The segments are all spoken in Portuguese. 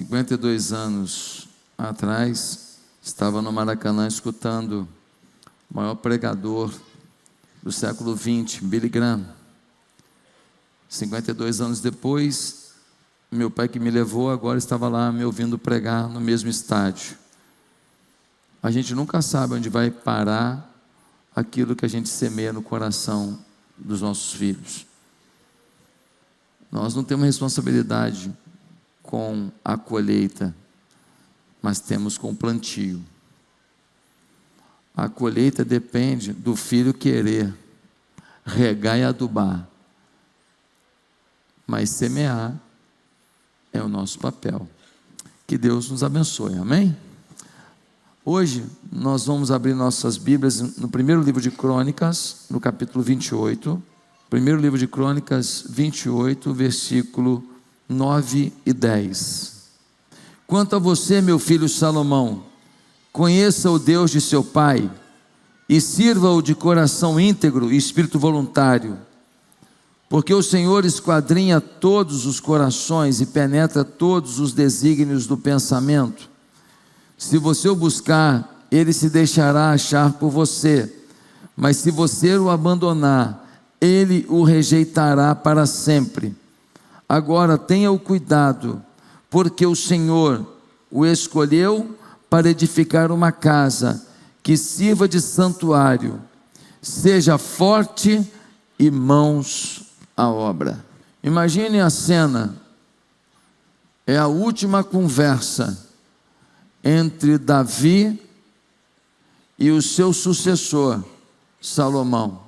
52 anos atrás, estava no Maracanã escutando o maior pregador do século XX, Billy Graham. 52 anos depois, meu pai que me levou agora estava lá me ouvindo pregar no mesmo estádio. A gente nunca sabe onde vai parar aquilo que a gente semeia no coração dos nossos filhos. Nós não temos responsabilidade com a colheita, mas temos com o plantio. A colheita depende do filho querer regar e adubar, mas semear é o nosso papel. Que Deus nos abençoe, amém? Hoje nós vamos abrir nossas Bíblias no primeiro livro de Crônicas, no capítulo 28, primeiro livro de Crônicas 28, versículo 9 e 10. Quanto a você, meu filho Salomão, conheça o Deus de seu pai e sirva-o de coração íntegro e espírito voluntário, porque o Senhor esquadrinha todos os corações e penetra todos os desígnios do pensamento. Se você o buscar, ele se deixará achar por você, mas se você o abandonar, ele o rejeitará para sempre. Agora tenha o cuidado, porque o Senhor o escolheu para edificar uma casa que sirva de santuário. Seja forte e mãos à obra. Imagine a cena, é a última conversa entre Davi e o seu sucessor, Salomão.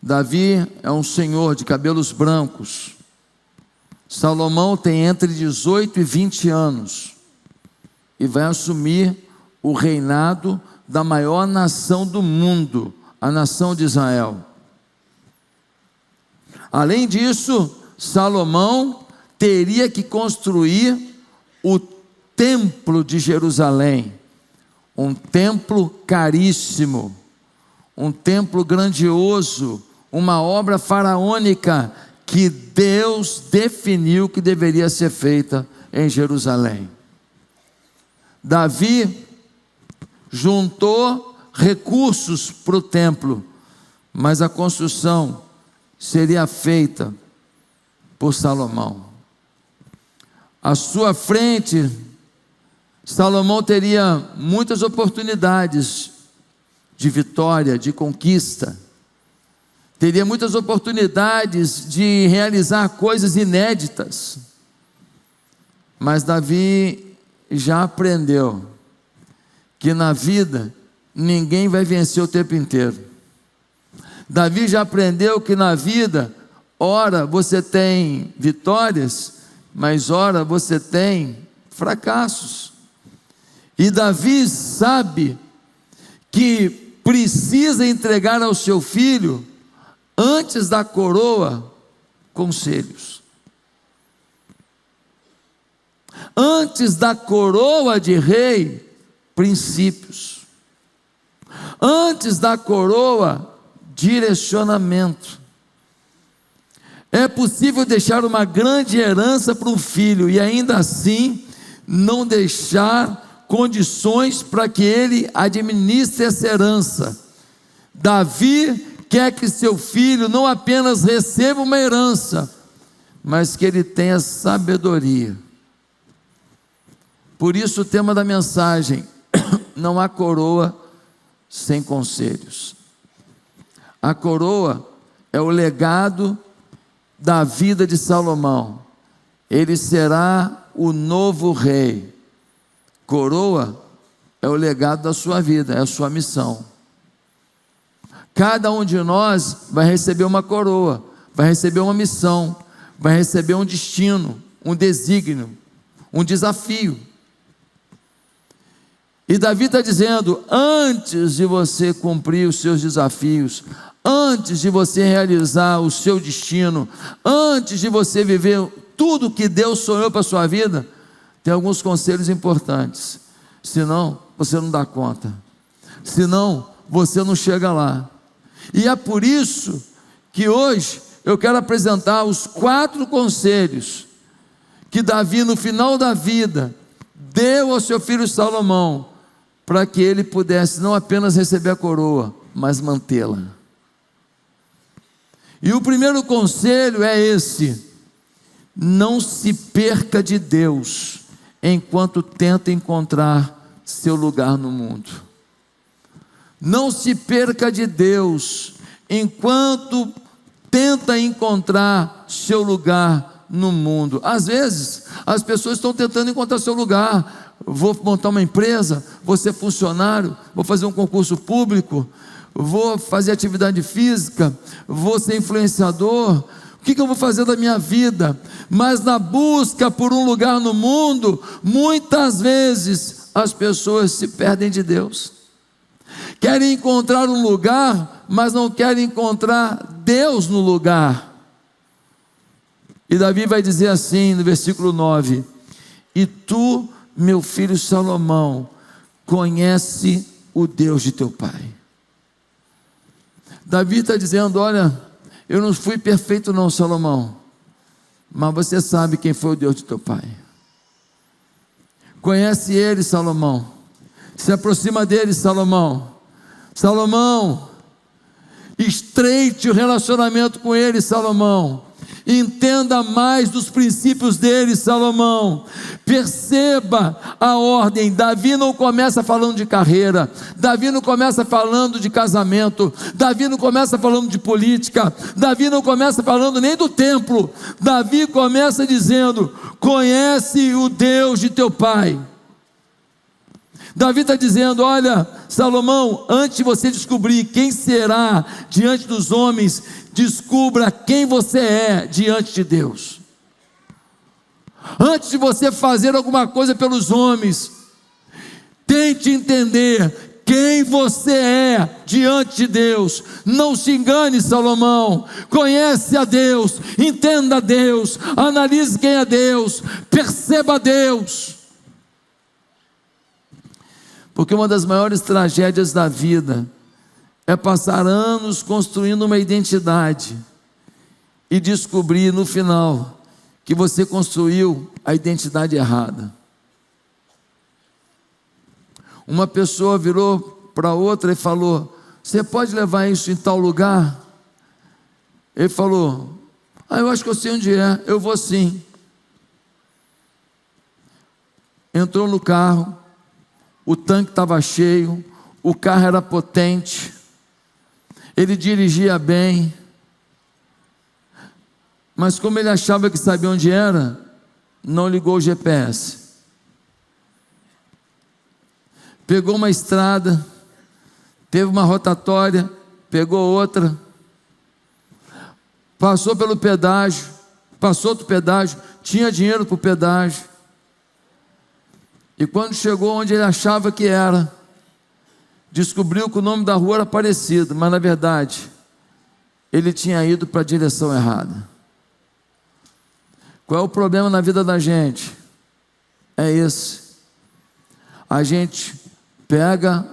Davi é um senhor de cabelos brancos. Salomão tem entre 18 e 20 anos e vai assumir o reinado da maior nação do mundo, a nação de Israel. Além disso, Salomão teria que construir o templo de Jerusalém, um templo caríssimo, um templo grandioso, uma obra faraônica que Deus definiu que deveria ser feita em Jerusalém. Davi juntou recursos para o templo, mas a construção seria feita por Salomão. À sua frente, Salomão teria muitas oportunidades de vitória, de conquista, teria muitas oportunidades de realizar coisas inéditas, mas Davi já aprendeu que na vida ninguém vai vencer o tempo inteiro. Davi já aprendeu que na vida, ora você tem vitórias, mas ora você tem fracassos. E Davi sabe que precisa entregar ao seu filho, antes da coroa, conselhos. Antes da coroa de rei, princípios. Antes da coroa, direcionamento. É possível deixar uma grande herança para um filho e ainda assim não deixar condições para que ele administre essa herança. Davi quer que seu filho não apenas receba uma herança, mas que ele tenha sabedoria. Por isso o tema da mensagem: não há coroa sem conselhos. A coroa é o legado da vida de Salomão. Ele será o novo rei. Coroa é o legado da sua vida, é a sua missão. Cada um de nós vai receber uma coroa, vai receber uma missão, vai receber um destino, um desígnio, um desafio. E Davi está dizendo: antes de você cumprir os seus desafios, antes de você realizar o seu destino, antes de você viver tudo que Deus sonhou para a sua vida, tem alguns conselhos importantes, senão você não dá conta, senão você não chega lá. E é por isso que hoje eu quero apresentar os 4 conselhos que Davi, no final da vida, deu ao seu filho Salomão, para que ele pudesse não apenas receber a coroa, mas mantê-la. E o primeiro conselho é esse: não se perca de Deus, enquanto tenta encontrar seu lugar no mundo. Não se perca de Deus, enquanto tenta encontrar seu lugar no mundo. Às vezes, as pessoas estão tentando encontrar seu lugar. Vou montar uma empresa, vou ser funcionário, vou fazer um concurso público, vou fazer atividade física, vou ser influenciador. O que eu vou fazer da minha vida? Mas na busca por um lugar no mundo, muitas vezes as pessoas se perdem de Deus. Querem encontrar um lugar, mas não querem encontrar Deus no lugar. E Davi vai dizer assim no versículo 9: e tu, meu filho Salomão, conhece o Deus de teu pai. Davi está dizendo: olha, eu não fui perfeito não, Salomão, mas você sabe quem foi o Deus de teu pai. Conhece ele, Salomão. Se aproxima dele, Salomão. Salomão, estreite o relacionamento com ele, Salomão. Entenda mais dos princípios dele, Salomão. Perceba a ordem. Davi não começa falando de carreira, Davi não começa falando de casamento, Davi não começa falando de política, Davi não começa falando nem do templo. Davi começa dizendo: conhece o Deus de teu pai. Davi está dizendo: olha, Salomão, antes de você descobrir quem será diante dos homens, descubra quem você é diante de Deus. Antes de você fazer alguma coisa pelos homens, tente entender quem você é diante de Deus. Não se engane, Salomão. Conhece a Deus, entenda a Deus, analise quem é Deus, perceba Deus. Porque uma das maiores tragédias da vida é passar anos construindo uma identidade e descobrir no final que você construiu a identidade errada. Uma pessoa virou para outra e falou: você pode levar isso em tal lugar? Ele falou: eu acho que eu sei onde é, eu vou sim. Entrou no carro, o tanque estava cheio, o carro era potente, ele dirigia bem, mas como ele achava que sabia onde era, não ligou o GPS. Pegou uma estrada, teve uma rotatória, pegou outra, passou pelo pedágio, passou outro pedágio, tinha dinheiro para o pedágio, e quando chegou onde ele achava que era, descobriu que o nome da rua era parecido, mas na verdade ele tinha ido para a direção errada. Qual é o problema na vida da gente? É esse: a gente pega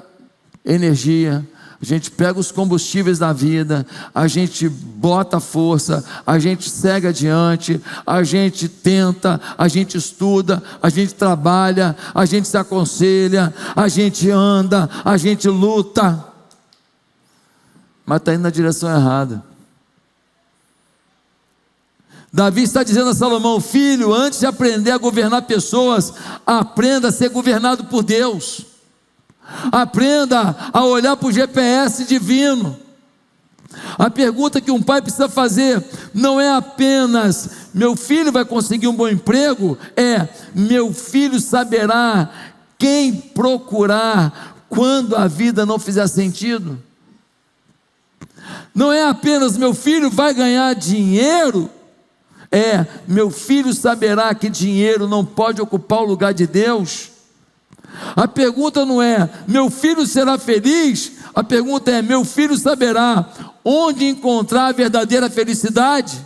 energia, a gente pega os combustíveis da vida, a gente bota força, a gente segue adiante, a gente tenta, a gente estuda, a gente trabalha, a gente se aconselha, a gente anda, a gente luta, mas está indo na direção errada. Davi está dizendo a Salomão: filho, antes de aprender a governar pessoas, aprenda a ser governado por Deus. Aprenda a olhar para o GPS divino. A pergunta que um pai precisa fazer não é apenas: meu filho vai conseguir um bom emprego? É: meu filho saberá quem procurar quando a vida não fizer sentido? Não é apenas: meu filho vai ganhar dinheiro? É: meu filho saberá que dinheiro não pode ocupar o lugar de Deus? A pergunta não é: meu filho será feliz? A pergunta é: meu filho saberá onde encontrar a verdadeira felicidade?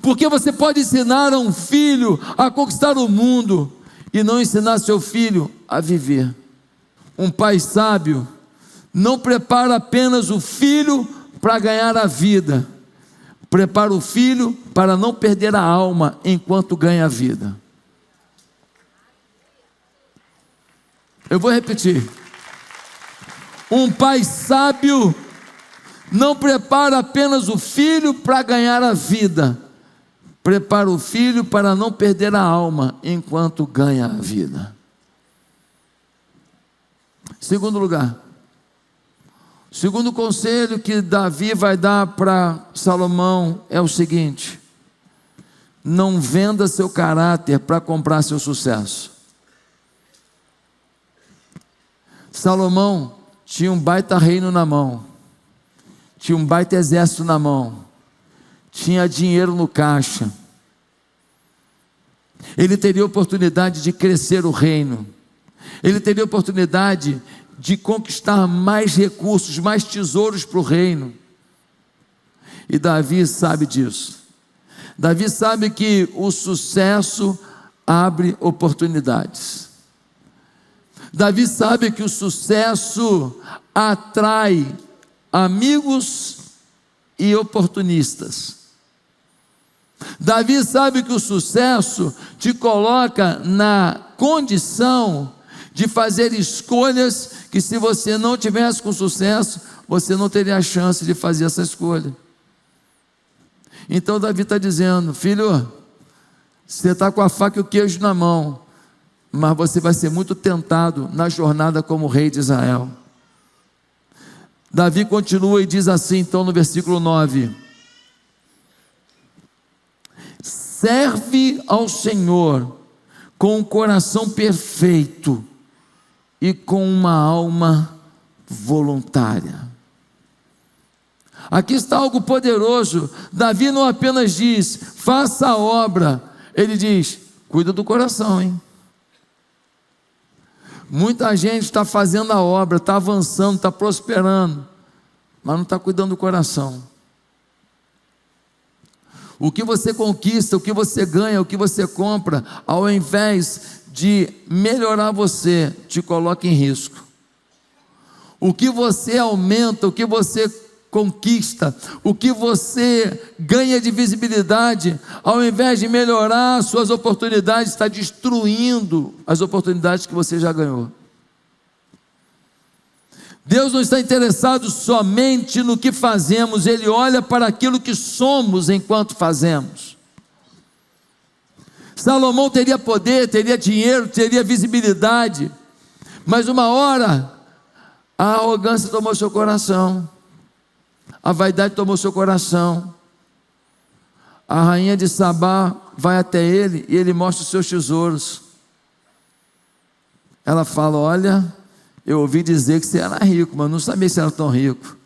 Porque você pode ensinar a um filho a conquistar o mundo e não ensinar seu filho a viver. Um pai sábio não prepara apenas o filho para ganhar a vida, prepara o filho para não perder a alma enquanto ganha a vida. Eu vou repetir. Um pai sábio não prepara apenas o filho para ganhar a vida, prepara o filho para não perder a alma enquanto ganha a vida. Segundo lugar, segundo conselho que Davi vai dar para Salomão é o seguinte: não venda seu caráter para comprar seu sucesso. Salomão tinha um baita reino na mão, tinha um baita exército na mão, tinha dinheiro no caixa, ele teria oportunidade de crescer o reino, ele teria oportunidade de conquistar mais recursos, mais tesouros para o reino, e Davi sabe disso. Davi sabe que o sucesso abre oportunidades. Davi sabe que o sucesso atrai amigos e oportunistas. Davi sabe que o sucesso te coloca na condição de fazer escolhas que, se você não tivesse com sucesso, você não teria a chance de fazer essa escolha. Então Davi está dizendo: filho, você está com a faca e o queijo na mão, mas você vai ser muito tentado na jornada como rei de Israel. Davi continua e diz assim, então, no versículo 9: serve ao Senhor com um coração perfeito e com uma alma voluntária. Aqui está algo poderoso. Davi não apenas diz, faça a obra, ele diz, cuida do coração, hein? Muita gente está fazendo a obra, está avançando, está prosperando, mas não está cuidando do coração. O que você conquista, o que você ganha, o que você compra, ao invés de melhorar você, te coloca em risco. O que você aumenta, o que você conquista, o que você ganha de visibilidade, ao invés de melhorar suas oportunidades, está destruindo as oportunidades que você já ganhou. Deus não está interessado somente no que fazemos, Ele olha para aquilo que somos enquanto fazemos. Salomão teria poder, teria dinheiro, teria visibilidade, mas uma hora a arrogância tomou seu coração, a vaidade tomou seu coração. A rainha de Sabá vai até ele e ele mostra os seus tesouros. Ela fala: olha, eu ouvi dizer que você era rico, mas não sabia que você era tão rico.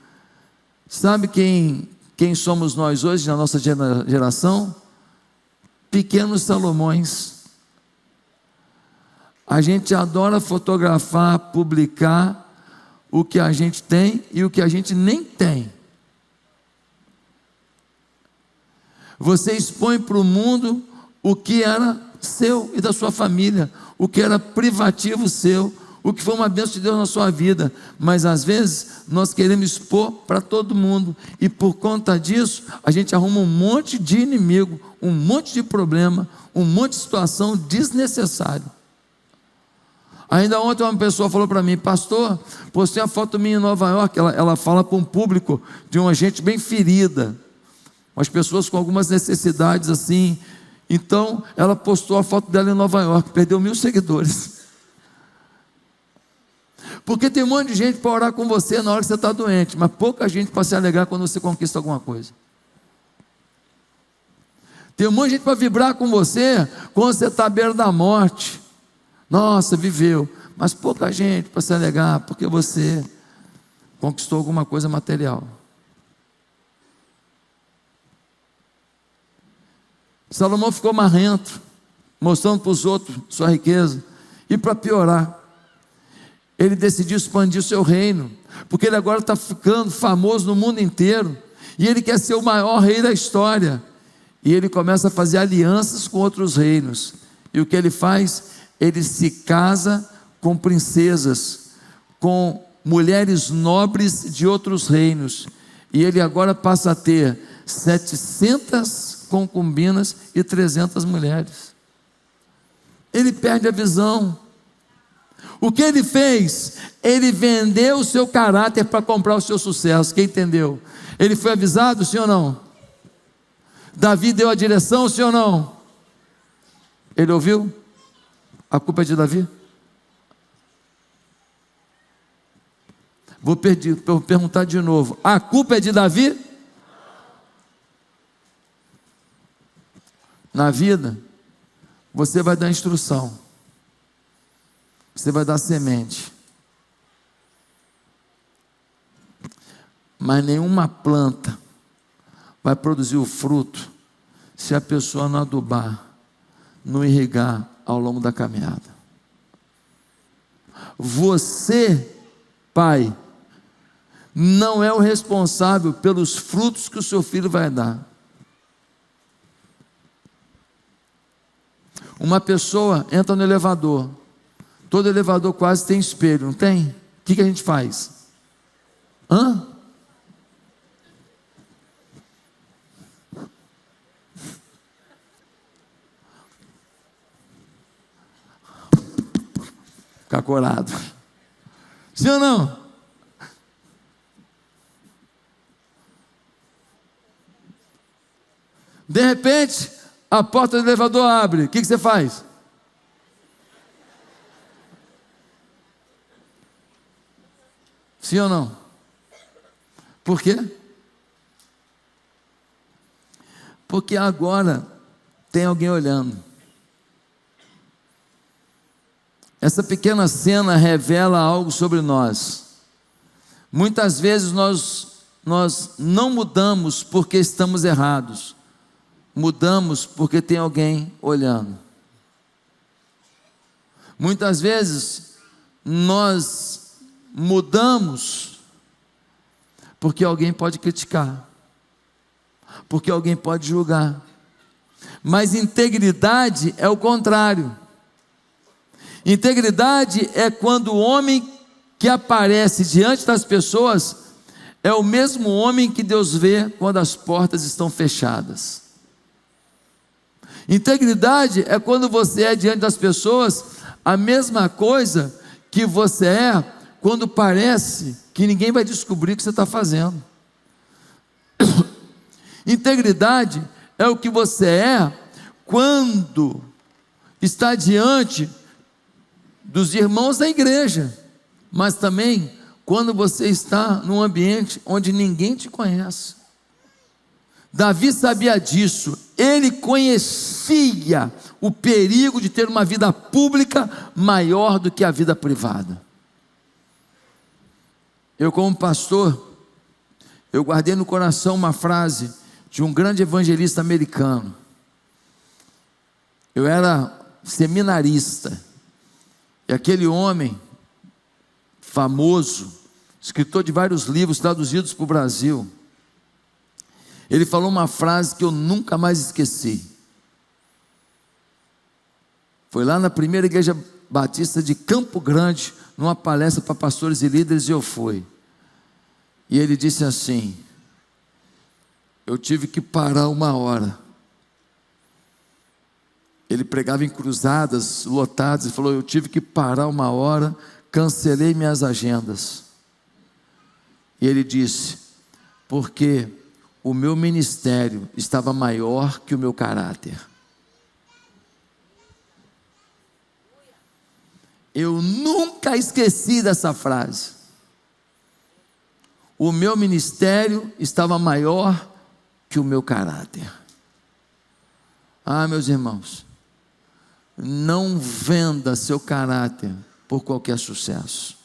Sabe quem somos nós hoje na nossa geração? Pequenos Salomões. A gente adora fotografar, publicar o que a gente tem e o que a gente nem tem. Você expõe para o mundo o que era seu e da sua família, o que era privativo seu, o que foi uma bênção de Deus na sua vida, mas às vezes nós queremos expor para todo mundo, e por conta disso, a gente arruma um monte de inimigo, um monte de problema, um monte de situação desnecessária. Ainda ontem uma pessoa falou para mim: pastor, postei uma foto minha em Nova York. Ela fala para um público de uma gente bem ferida, umas pessoas com algumas necessidades assim. Então ela postou a foto dela em Nova York, perdeu 1000 seguidores. Porque tem um monte de gente para orar com você na hora que você está doente, mas pouca gente para se alegrar quando você conquista alguma coisa. Tem um monte de gente para vibrar com você quando você está à beira da morte. Nossa, viveu. Mas pouca gente para se alegrar porque você conquistou alguma coisa material. Salomão ficou marrento, mostrando para os outros sua riqueza. E para piorar, ele decidiu expandir o seu reino, porque ele agora está ficando famoso no mundo inteiro, e ele quer ser o maior rei da história. E ele começa a fazer alianças com outros reinos. E o que ele faz? Ele se casa com princesas, com mulheres nobres de outros reinos. E ele agora passa a ter 700 concubinas e 300 mulheres. Ele perde a visão. O que ele fez? Ele vendeu o seu caráter para comprar o seu sucesso. Quem entendeu? Ele foi avisado, sim ou não? Davi deu a direção, sim ou não? Ele ouviu? A culpa é de Davi? Vou perguntar de novo. A culpa é de Davi? Na vida, você vai dar instrução. Você vai dar semente. Mas nenhuma planta vai produzir o fruto se a pessoa não adubar, não irrigar ao longo da caminhada. Você, pai, não é o responsável pelos frutos que o seu filho vai dar. Uma pessoa entra no elevador, todo elevador quase tem espelho, não tem? O que a gente faz? Ficar corado. Sim ou não? De repente, a porta do elevador abre. O que você faz? Sim ou não? Por quê? Porque agora tem alguém olhando. Essa pequena cena revela algo sobre nós. Muitas vezes nós não mudamos porque estamos errados. Mudamos porque tem alguém olhando. Muitas vezes nós mudamos porque alguém pode criticar, porque alguém pode julgar. Mas integridade é o contrário. Integridade é quando o homem que aparece diante das pessoas é o mesmo homem que Deus vê quando as portas estão fechadas. Integridade é quando você é diante das pessoas a mesma coisa que você é quando parece que ninguém vai descobrir o que você está fazendo. Integridade é o que você é quando está diante dos irmãos da igreja, mas também quando você está num ambiente onde ninguém te conhece. Davi sabia disso, ele conhecia o perigo de ter uma vida pública maior do que a vida privada. Eu, como pastor, eu guardei no coração uma frase de um grande evangelista americano. Eu era seminarista, e aquele homem famoso, escritor de vários livros traduzidos para o Brasil, ele falou uma frase que eu nunca mais esqueci. Foi lá na primeira igreja batista de Campo Grande, numa palestra para pastores e líderes, e eu fui. E ele disse assim: eu tive que parar uma hora. Ele pregava em cruzadas lotadas e falou: eu tive que parar uma hora, cancelei minhas agendas. E ele disse: porque o meu ministério estava maior que o meu caráter. Eu nunca esqueci dessa frase. O meu ministério estava maior que o meu caráter. Ah, meus irmãos, não venda seu caráter por qualquer sucesso.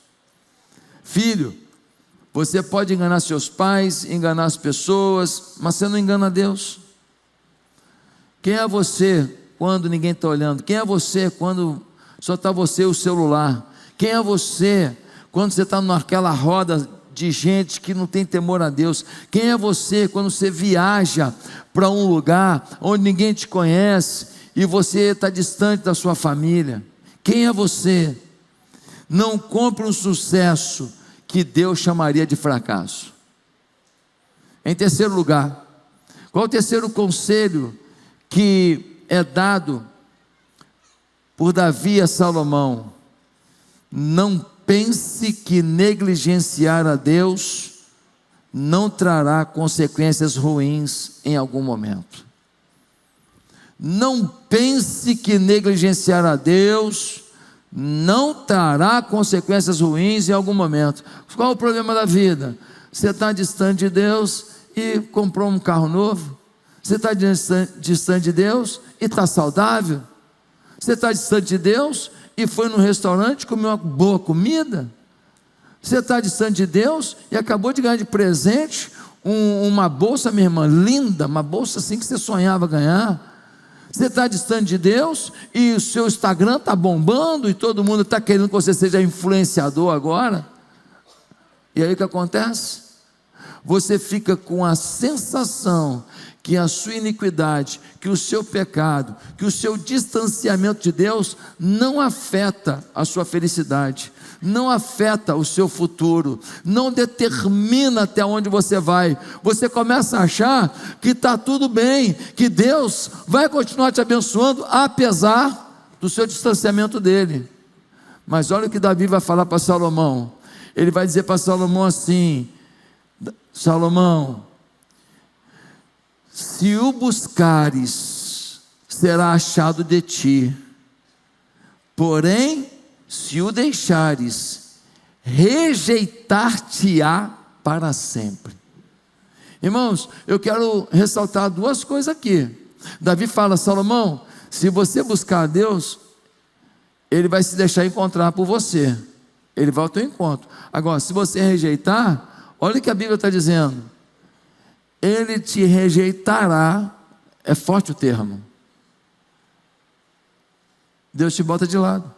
Filho, você pode enganar seus pais, enganar as pessoas, mas você não engana Deus. Quem é você quando ninguém está olhando? Quem é você quando só está você e o celular? Quem é você quando você está naquela roda de gente que não tem temor a Deus? Quem é você quando você viaja para um lugar onde ninguém te conhece e você está distante da sua família? Quem é você? Não compre um sucesso que Deus chamaria de fracasso. Em terceiro lugar, Qual o terceiro conselho que é dado por Davi a Salomão? Não pense que negligenciar a Deus não trará consequências ruins em algum momento. Não pense que negligenciar a Deus não trará consequências ruins em algum momento. Qual o problema da vida? Você está distante de Deus e comprou um carro novo. Você está distante de Deus e está saudável. Você está distante de Deus e foi no restaurante comer uma boa comida. Você está distante de Deus e acabou de ganhar de presente uma bolsa, minha irmã, linda, uma bolsa assim que você sonhava ganhar. Você está distante de Deus e o seu Instagram está bombando e todo mundo está querendo que você seja influenciador agora. E aí o que acontece? Você fica com a sensação que a sua iniquidade, que o seu pecado, que o seu distanciamento de Deus não afeta a sua felicidade, não afeta o seu futuro, não determina até onde você vai. Você começa a achar que está tudo bem, que Deus vai continuar te abençoando apesar do seu distanciamento dele. Mas olha o que Davi vai falar para Salomão. Ele vai dizer para Salomão assim: Salomão, se o buscares, será achado de ti, porém, se o deixares, rejeitar-te-á para sempre. Irmãos, eu quero ressaltar duas coisas aqui. Davi fala: Salomão, se você buscar a Deus, Ele vai se deixar encontrar por você, Ele vai ao teu encontro. Agora, se você rejeitar, olha o que a Bíblia está dizendo: Ele te rejeitará. É forte o termo. Deus te bota de lado.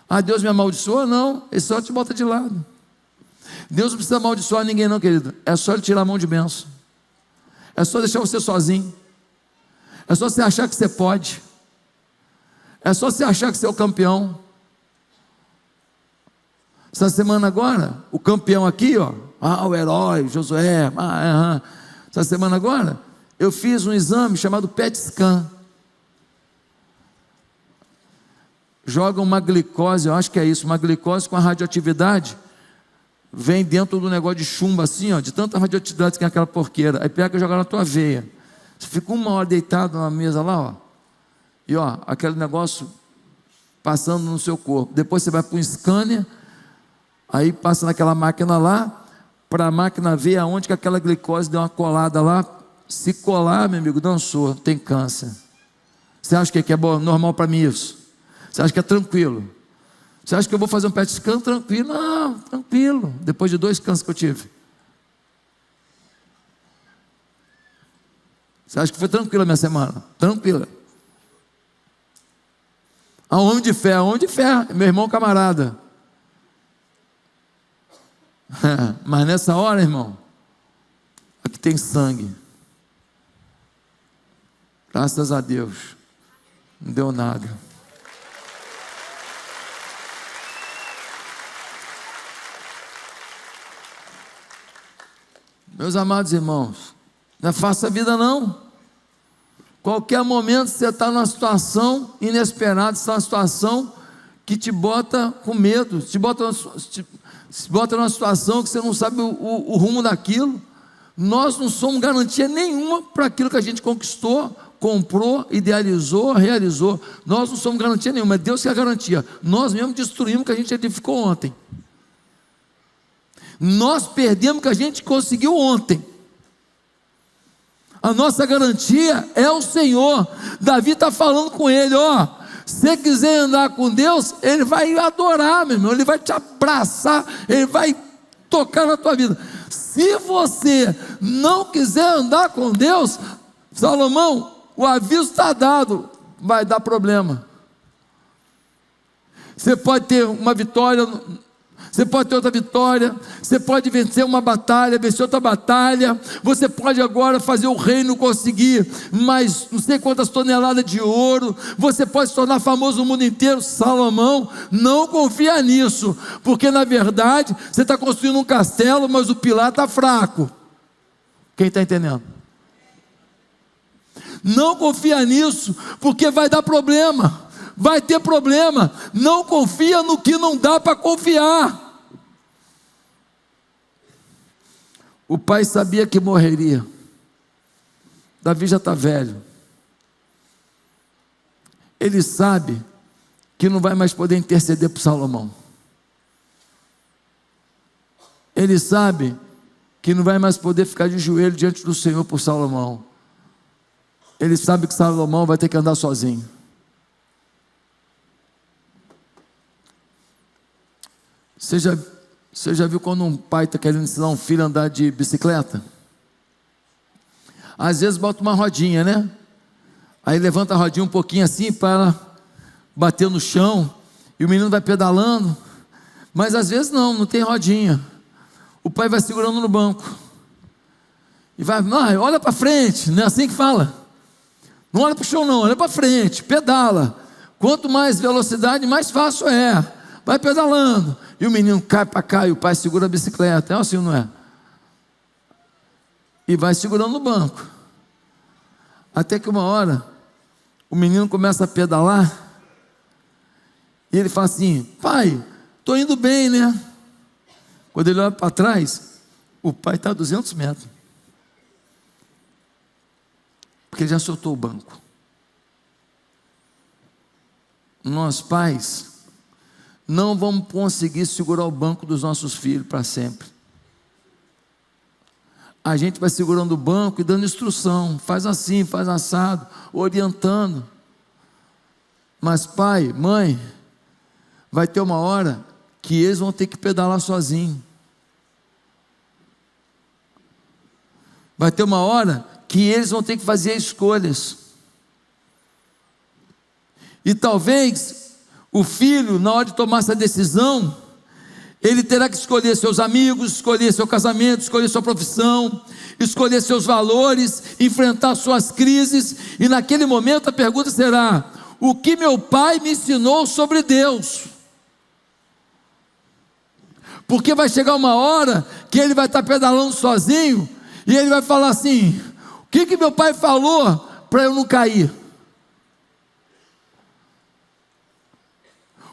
Ah, Deus me amaldiçoa? Não, Ele só te bota de lado. Deus não precisa amaldiçoar ninguém não, querido. É só Ele tirar a mão de bênção. É só deixar você sozinho. É só você achar que você pode. É só você achar que você é o campeão. Essa semana agora, o campeão aqui, ó, o herói, Josué, essa semana agora, eu fiz um exame chamado PET scan. Joga uma glicose, eu acho que é isso, uma glicose com a radioatividade, vem dentro do negócio de chumbo assim, ó, de tanta radioatividade que é aquela porqueira, aí pega e joga na tua veia. Você fica uma hora deitado na mesa lá, ó, e ó, aquele negócio passando no seu corpo. Depois você vai para um scanner, aí passa naquela máquina lá, para a máquina ver aonde que aquela glicose deu uma colada lá. Se colar, meu amigo, dançou, tem câncer. Você acha que é bom, normal para mim isso? Você acha que é tranquilo? Você acha que eu vou fazer um PET scan tranquilo? Não, tranquilo. Depois de 2 cânceres que eu tive. Você acha que foi tranquila a minha semana? Tranquila. A homem de fé, meu irmão camarada. Mas nessa hora, irmão, aqui tem sangue. Graças a Deus, não deu nada. Meus amados irmãos, não é fácil a vida não. Qualquer momento você está numa situação inesperada, está numa situação que te bota com medo, te bota numa situação que você não sabe o rumo daquilo. Nós não somos garantia nenhuma para aquilo que a gente conquistou, comprou, idealizou, realizou. Nós não somos garantia nenhuma, é Deus que é a garantia. Nós mesmos destruímos o que a gente edificou ontem. Nós perdemos o que a gente conseguiu ontem. A nossa garantia é o Senhor. Davi está falando com ele, ó, se você quiser andar com Deus, Ele vai adorar, meu irmão, Ele vai te abraçar, Ele vai tocar na tua vida. Se você não quiser andar com Deus, Salomão, o aviso está dado, vai dar problema. Você pode ter uma vitória, você pode ter outra vitória, você pode vencer uma batalha, vencer outra batalha, você pode agora fazer o reino conseguir mais não sei quantas toneladas de ouro, você pode se tornar famoso no mundo inteiro. Salomão, não confia nisso, porque na verdade você está construindo um castelo, mas o pilar está fraco. Quem está entendendo? Não confia nisso, porque vai dar problema, vai ter problema. Não confia no que não dá para confiar. O pai sabia que morreria. Davi já está velho. Ele sabe que não vai mais poder interceder por Salomão. Ele sabe que não vai mais poder ficar de joelho diante do Senhor por Salomão. Ele sabe que Salomão vai ter que andar sozinho. Você já viu quando um pai está querendo ensinar um filho a andar de bicicleta? Às vezes bota uma rodinha, né? Aí levanta a rodinha um pouquinho assim para bater no chão, e o menino vai pedalando. Mas às vezes não tem rodinha. O pai vai segurando no banco e vai, olha para frente, não é assim que fala? Não olha para o chão não, olha para frente, pedala. Quanto mais velocidade, mais fácil é. Vai pedalando, e o menino cai para cá, e o pai segura a bicicleta, é assim, não é? E vai segurando no banco, até que uma hora, o menino começa a pedalar, e ele fala assim, pai, estou indo bem, né? Quando ele olha para trás, o pai está a 200 metros, porque ele já soltou o banco. Nós pais não vamos conseguir segurar o banco dos nossos filhos para sempre. A gente vai segurando o banco e dando instrução, faz assim, faz assado, orientando. Mas pai, mãe, vai ter uma hora que eles vão ter que pedalar sozinhos. Vai ter uma hora que eles vão ter que fazer escolhas. E talvez o filho, na hora de tomar essa decisão, ele terá que escolher seus amigos, escolher seu casamento, escolher sua profissão, escolher seus valores, enfrentar suas crises. E naquele momento a pergunta será: o que meu pai me ensinou sobre Deus? Porque vai chegar uma hora que ele vai estar pedalando sozinho, e ele vai falar assim: o que meu pai falou para eu não cair?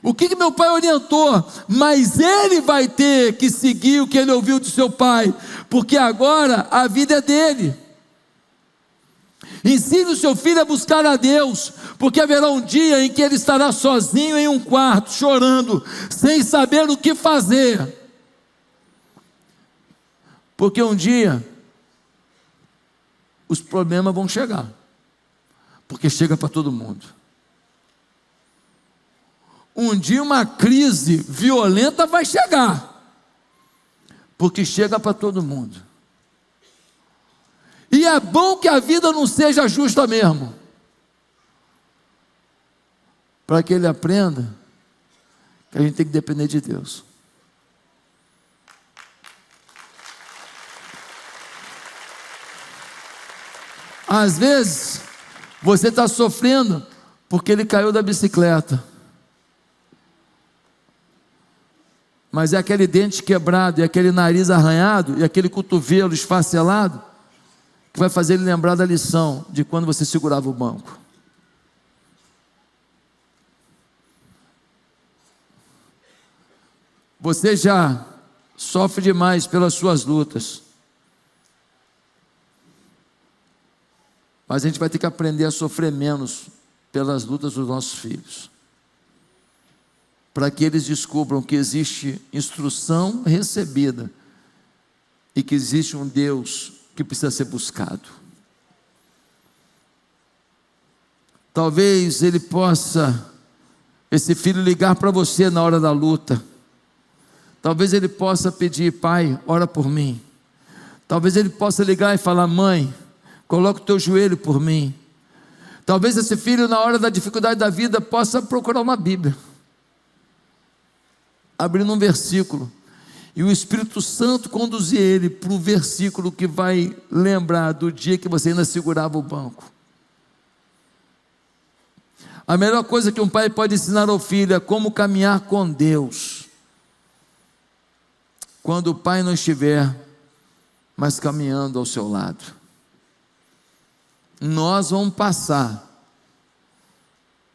O que meu pai orientou? Mas ele vai ter que seguir o que ele ouviu de seu pai, porque agora a vida é dele. Ensine o seu filho a buscar a Deus, porque haverá um dia em que ele estará sozinho em um quarto, chorando, sem saber o que fazer. Porque um dia os problemas vão chegar, porque chega para todo mundo. Um dia uma crise violenta vai chegar, porque chega para todo mundo. E é bom que a vida não seja justa mesmo, para que ele aprenda que a gente tem que depender de Deus. Às vezes você está sofrendo porque ele caiu da bicicleta, mas é aquele dente quebrado, e aquele nariz arranhado, e aquele cotovelo esfacelado, que vai fazer ele lembrar da lição de quando você segurava o banco. Você já sofre demais pelas suas lutas, mas a gente vai ter que aprender a sofrer menos pelas lutas dos nossos filhos, para que eles descubram que existe instrução recebida e que existe um Deus que precisa ser buscado. Talvez ele possa, esse filho, ligar para você na hora da luta. Talvez ele possa pedir: pai, ora por mim. Talvez ele possa ligar e falar: mãe, coloca o teu joelho por mim. Talvez esse filho, na hora da dificuldade da vida, possa procurar uma Bíblia, abrindo um versículo, e o Espírito Santo conduzir ele para o versículo que vai lembrar do dia que você ainda segurava o banco. A melhor coisa que um pai pode ensinar ao filho é como caminhar com Deus, quando o pai não estiver mais caminhando ao seu lado. nós vamos passar,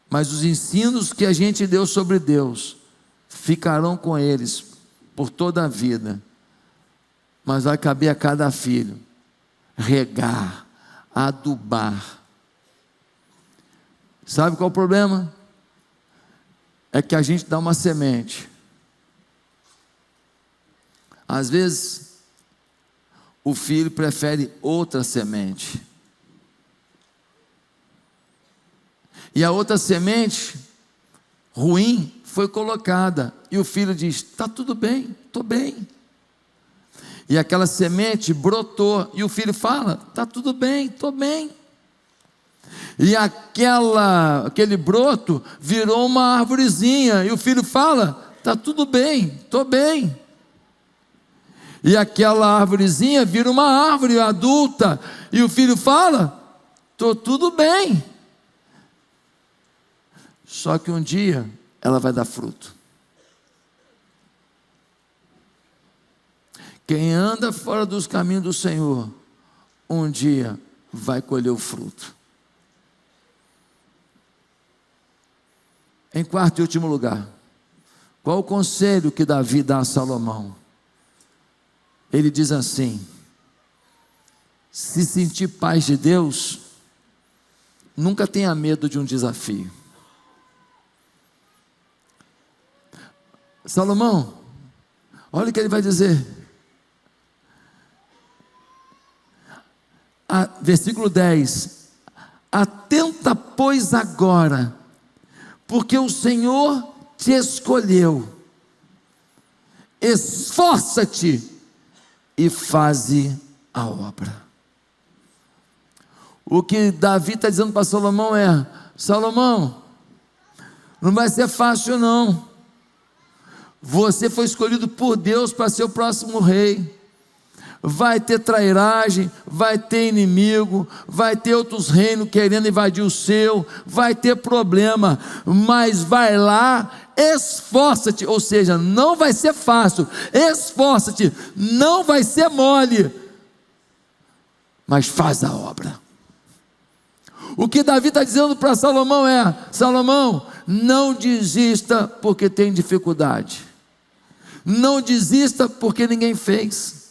mas os ensinos que a gente deu sobre Deus ficarão com eles por toda a vida. Mas vai caber a cada filho regar, adubar. Sabe qual é o problema? É que a gente dá uma semente. Às vezes, o filho prefere outra semente. E a outra semente ruim foi colocada. E o filho diz: está tudo bem, estou bem. E aquela semente brotou. E o filho fala: está tudo bem, estou bem. E aquele broto virou uma arvorezinha. E o filho fala: está tudo bem, estou bem. E aquela arvorezinha vira uma árvore adulta. E o filho fala: estou tudo bem. Só que um dia ela vai dar fruto. Quem anda fora dos caminhos do Senhor, um dia vai colher o fruto. Em quarto e último lugar, qual o conselho que Davi dá a Salomão? Ele diz assim: se sentir paz de Deus, nunca tenha medo de um desafio. Salomão, olha o que ele vai dizer. Versículo 10: atenta, pois, agora, porque o Senhor te escolheu, esforça-te e faze a obra. O que Davi está dizendo para Salomão é: Salomão, não vai ser fácil não. Você foi escolhido por Deus para ser o próximo rei. Vai ter trairagem, vai ter inimigo, vai ter outros reinos querendo invadir o seu, vai ter problema, mas vai lá, esforça-te. Ou seja, não vai ser fácil, esforça-te, não vai ser mole, mas faz a obra. O que Davi está dizendo para Salomão é: Salomão, não desista porque tem dificuldade, não desista porque ninguém fez,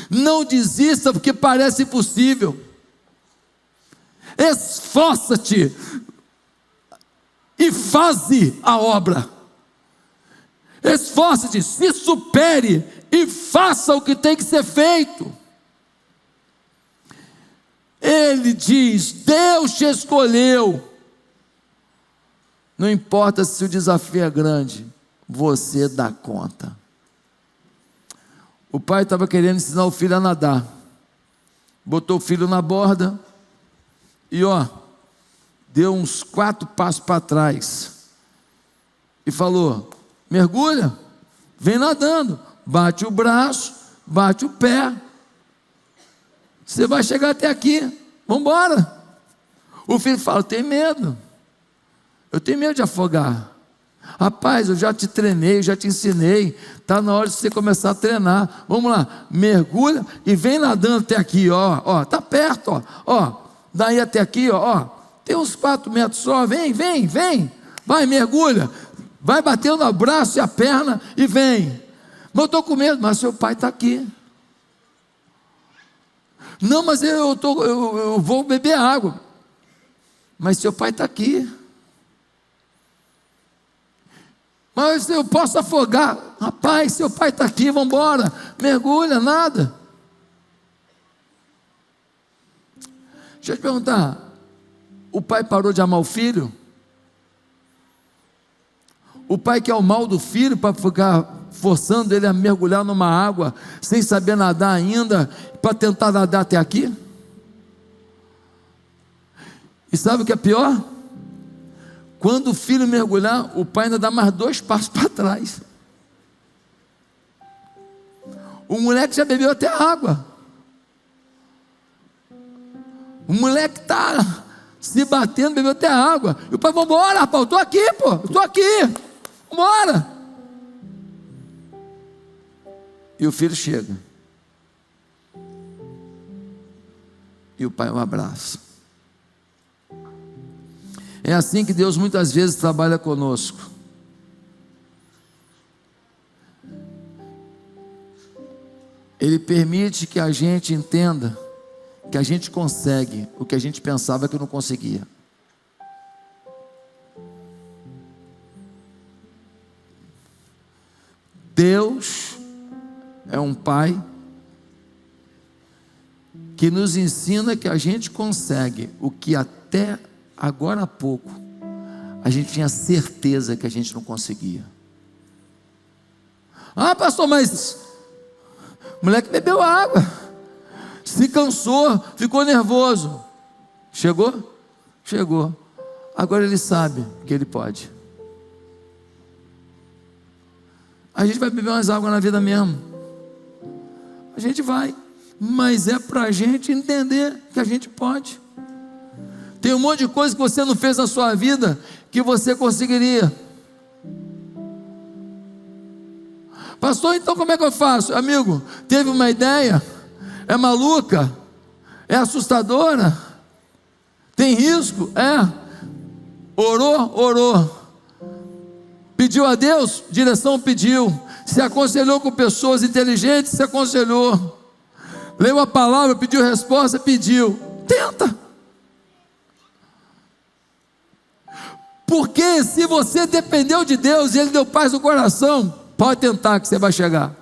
não desista porque parece impossível. Esforça-te e faze a obra. Esforça-te, se supere e faça o que tem que ser feito. Ele diz: Deus te escolheu. Não importa se o desafio é grande, você dá conta. O pai estava querendo ensinar o filho a nadar. Botou o filho na borda e deu uns 4 passos para trás e falou: mergulha, vem nadando, bate o braço, bate o pé, você vai chegar até aqui, vamos embora. O filho fala: eu tenho medo de afogar. Rapaz, eu já te treinei, eu já te ensinei, está na hora de você começar a treinar. Vamos lá, mergulha e vem nadando até aqui, está perto, daí até aqui, tem uns 4 metros só, vem, vai, mergulha, vai batendo o braço e a perna e vem. Mas eu estou com medo. Mas seu pai está aqui. Não, mas eu vou beber água. Mas seu pai está aqui. Mas eu posso afogar. Rapaz, seu pai está aqui, vamos embora. Mergulha, nada. Deixa eu te perguntar: o pai parou de amar o filho? O pai quer o mal do filho para ficar forçando ele a mergulhar numa água sem saber nadar ainda, para tentar nadar até aqui? E sabe o que é pior? Quando o filho mergulhar, o pai ainda dá mais 2 passos para trás. O moleque já bebeu até água. O moleque está se batendo, bebeu até água. E o pai: vamos embora, rapaz, eu estou aqui, pô, eu estou aqui, vamos embora. E o filho chega. e o pai o abraça. É assim que Deus muitas vezes trabalha conosco. Ele permite que a gente entenda que a gente consegue o que a gente pensava que não conseguia. Deus é um pai que nos ensina que a gente consegue o que até agora há pouco a gente tinha certeza que a gente não conseguia. Ah, pastor, mas o moleque bebeu água, se cansou, ficou nervoso. Chegou? Chegou. Agora ele sabe que ele pode. A gente vai beber umas águas na vida mesmo. A gente vai. Mas é para a gente entender que a gente pode. Tem um monte de coisa que você não fez na sua vida que você conseguiria. Pastor, então como é que eu faço? Amigo, teve uma ideia? É maluca? É assustadora? Tem risco? É. Orou? Orou. Pediu a Deus? Direção pediu. Se aconselhou com pessoas inteligentes? Se aconselhou. Leu a palavra? Pediu resposta? Pediu. Tenta. Porque se você dependeu de Deus e Ele deu paz no coração, pode tentar que você vai chegar.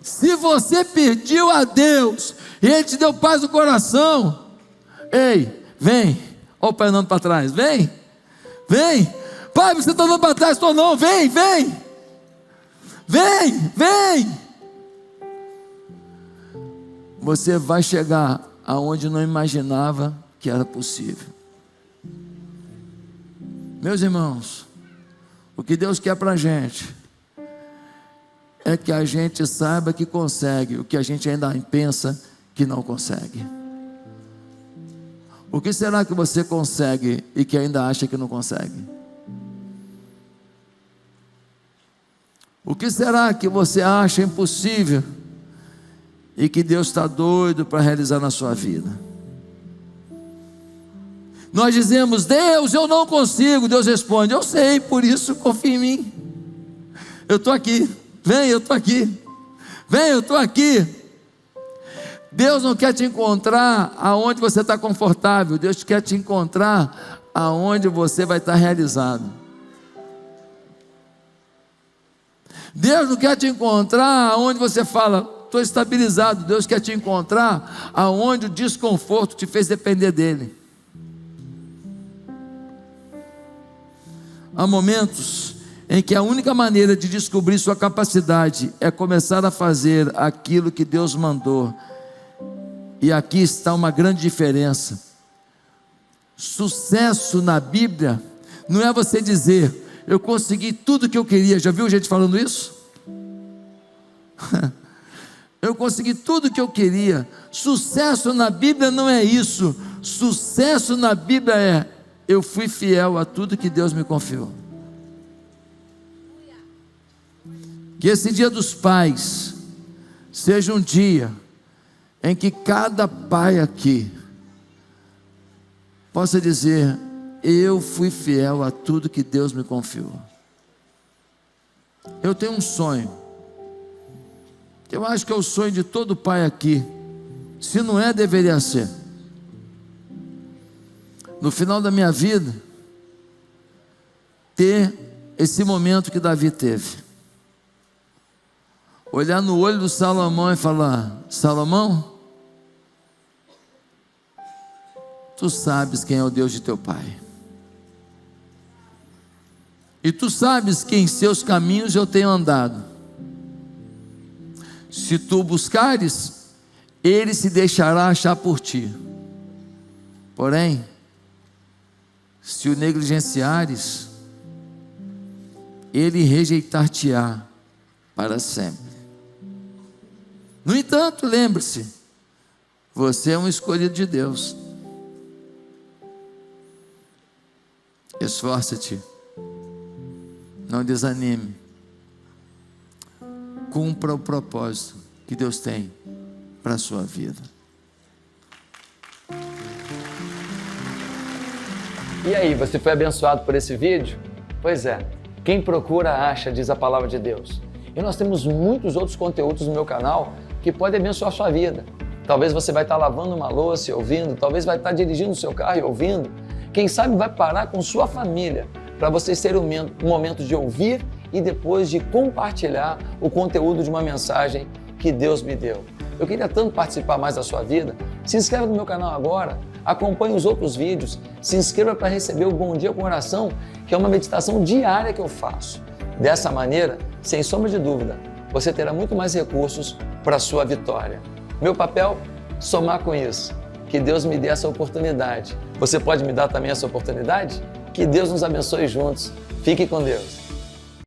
Se você pediu a Deus e Ele te deu paz no coração, ei, vem. Olha o pai andando para trás, vem. Vem, pai, você está andando para trás, estou não, vem, vem, vem, vem. Você vai chegar aonde não imaginava que era possível. Meus irmãos, o que Deus quer para a gente é que a gente saiba que consegue o que a gente ainda pensa que não consegue. O que será que você consegue e que ainda acha que não consegue? O que será que você acha impossível e que Deus está doido para realizar na sua vida? Nós dizemos: Deus, eu não consigo. Deus responde: eu sei, por isso confia em mim. Eu estou aqui, vem, eu estou aqui, vem, eu estou aqui. Deus não quer te encontrar aonde você está confortável. Deus quer te encontrar aonde você vai estar realizado. Deus não quer te encontrar aonde você fala: estou estabilizado. Deus quer te encontrar aonde o desconforto te fez depender dEle. Há momentos em que a única maneira de descobrir sua capacidade é começar a fazer aquilo que Deus mandou. E aqui está uma grande diferença. Sucesso na Bíblia não é você dizer: eu consegui tudo que eu queria. Já viu gente falando isso? Eu consegui tudo que eu queria. Sucesso na Bíblia não é isso. Sucesso na Bíblia é: eu fui fiel a tudo que Deus me confiou. Que esse dia dos pais seja um dia em que cada pai aqui possa dizer: eu fui fiel a tudo que Deus me confiou. Eu tenho um sonho, que eu acho que é o sonho de todo pai aqui. Se não é, deveria ser. No final da minha vida, ter esse momento que Davi teve. Olhar no olho do Salomão e falar: Salomão, tu sabes quem é o Deus de teu pai, e tu sabes que em seus caminhos eu tenho andado. Se tu buscares, ele se deixará achar por ti. Porém, se o negligenciares, ele rejeitar-te-á para sempre. No entanto, lembre-se, você é um escolhido de Deus. Esforça-te, não desanime, cumpra o propósito que Deus tem para a sua vida. E aí, você foi abençoado por esse vídeo? Pois é, quem procura acha, diz a palavra de Deus. E nós temos muitos outros conteúdos no meu canal que podem abençoar a sua vida. Talvez você vai estar lavando uma louça e ouvindo, talvez vai estar dirigindo o seu carro e ouvindo. Quem sabe vai parar com sua família para vocês terem um momento de ouvir e depois de compartilhar o conteúdo de uma mensagem que Deus me deu. Eu queria tanto participar mais da sua vida. Se inscreva no meu canal agora, acompanhe os outros vídeos, se inscreva para receber o Bom Dia com Oração, que é uma meditação diária que eu faço. Dessa maneira, sem sombra de dúvida, você terá muito mais recursos para a sua vitória. Meu papel? Somar com isso. Que Deus me dê essa oportunidade. Você pode me dar também essa oportunidade? Que Deus nos abençoe juntos. Fique com Deus.